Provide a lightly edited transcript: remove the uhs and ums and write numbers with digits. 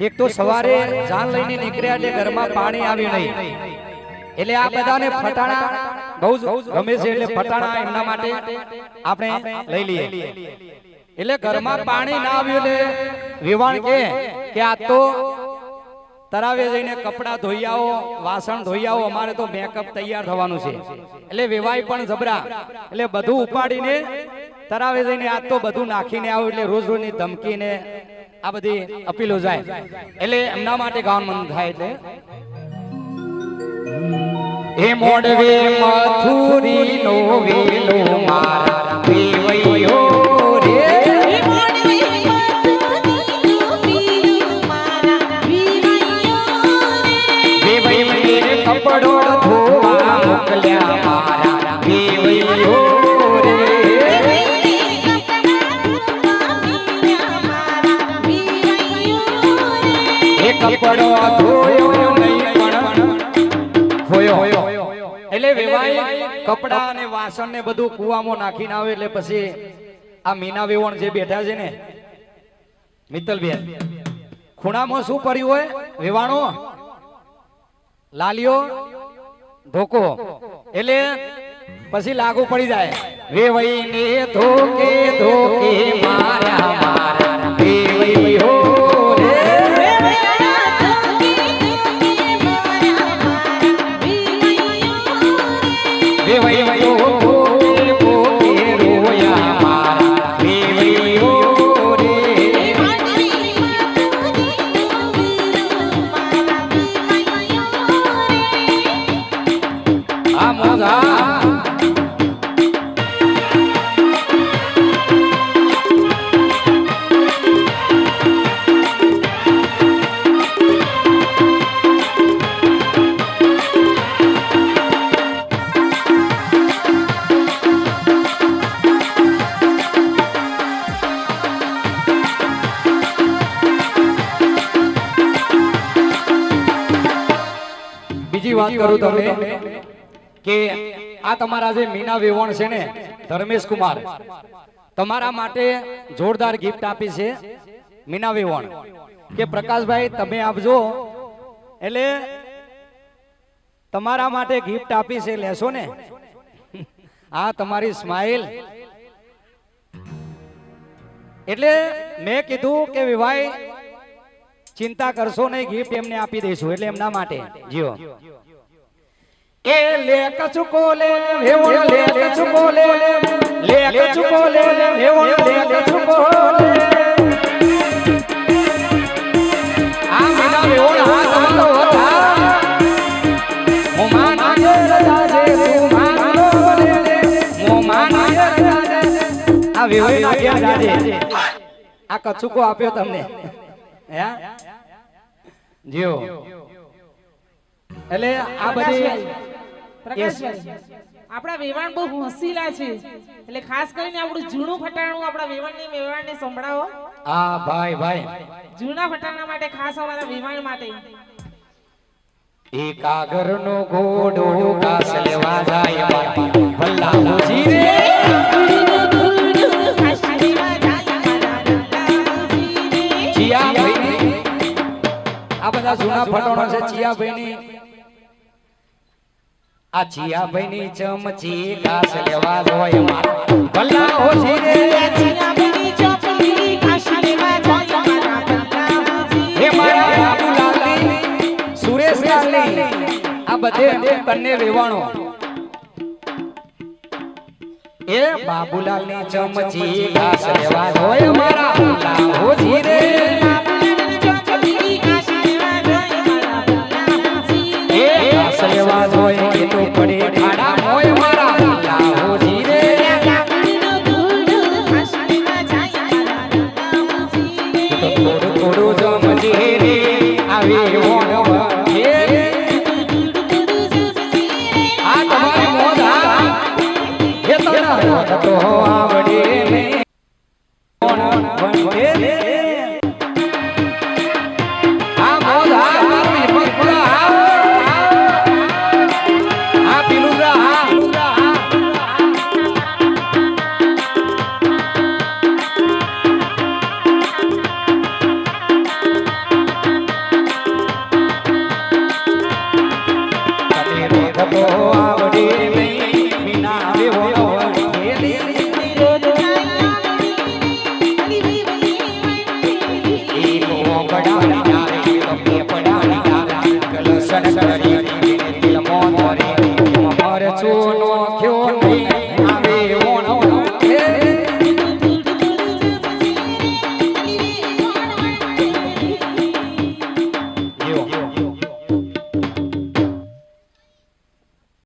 એક તો સવારે જાન લઈને નીકળ્યા એટલે ઘરમાં પાણી આવ્યું નહીં એટલે આ બધાને ફટાણા બહુ ગમે છે એટલે ફટાણા એમના માટે આપણે લઈ લઈએ એટલે ઘરમાં પાણી ના આવ્યું એટલે વિવાણ કે આ તો તરાવે જઈને કપડા ધોઈ આવો વાસણ ધોઈ આવો અમારે તો મેકઅપ તૈયાર થવાનું છે એટલે વિવાહ પણ જબરા એટલે બધું ઉપાડીને તરાવે જઈને આ તો બધું નાખીને આવો એટલે રોજ રોજની ધમકીને આ બધી અપીલો જાય એટલે એમના માટે ગાવાનું મન થાય એટલે એ મોડવે મથુરી નો વેલો મારા વેવૈયો રે એ મોડવે મથુરી નો વેલો મારા વેવૈયો રે વેવૈયો કપડો ધોવા મોકલ્યા મારા વેવૈયો કપડો ધોયો નહીં પણ હોયો એટલે વેવાય કપડા અને વાસણ ને બધું કુવામાં નાખીને આવે એટલે પછી આ મીના વેવણ જે બેઠા છે ને મિત્તલબેન ખૂણામાં શું પડ્યું હોય વેવાણો લાલિયો ધોકો એટલે પછી લાગુ પડી જાય વેવાઈને ધોકે ધોકે મારા મારા વેવૈયો વાત કરું તમને કે આ તમારા જે મીના વેવણ છે ને ધર્મેશ કુમાર તમારા માટે જોરદાર ગિફ્ટ આપી છે મીના વેવણ કે પ્રકાશભાઈ તમે આપજો એટલે તમારા માટે ગિફ્ટ આપી છે લેશો ને આ તમારી સ્માઈલ એટલે મેં કીધું કે વિભાઈ ચિંતા કરશો નહીં ગિફ્ટ એમને આપી દઈશું એટલે એમના માટે જીઓ એ લે કચુકો લે વેવણ લે કચુકો લે કચુકો લે વેવણ લે કચુકો લે આ મીના વેવણ આ સાલો હતા મોમાન રાજા જે મોમાન લે મોમાન રાજા આ વેવણ ના ગયા જાજે આ કચુકો આપ્યો તમને હે જીઓ એટલે આ બધી આપણા વેવાણ બહુ હોશિયાર છે એટલે ખાસ કરીને આપણું જૂનું ફટાણું આપણા વેવાણને સંભળાવો. હા ભાઈ ભાઈ જૂના ફટાણા માટે ખાસ અમારા વેવાણ માટે એક આગરનો ઘોડો કાસ લેવા જાય ભલ્લા હોજી રે ચિયા ભાઈ આ બધા જૂના ફટાણા છે ચિયા ભાઈની આ ચિયા ભાઈની ચમચી ઘાસ લેવા જોય મારા ભલ્લા હોજી રે ચિયા ભાઈની ચમચી ઘાસ લેવા જોય મારા ભલ્લા હોજી હે મારા બાબુલાલની સુરેશ લાલની આ બધે બંને વેવાણો એ બાબુલાલની ચમચી ઘાસ લેવા જોય મારા ભલ્લા હોજી રે લેવા જોય કે તો પડે ખાડા મોય મારા લાહોજી રે થોડું થોડું જમજે રે આવી ઓણ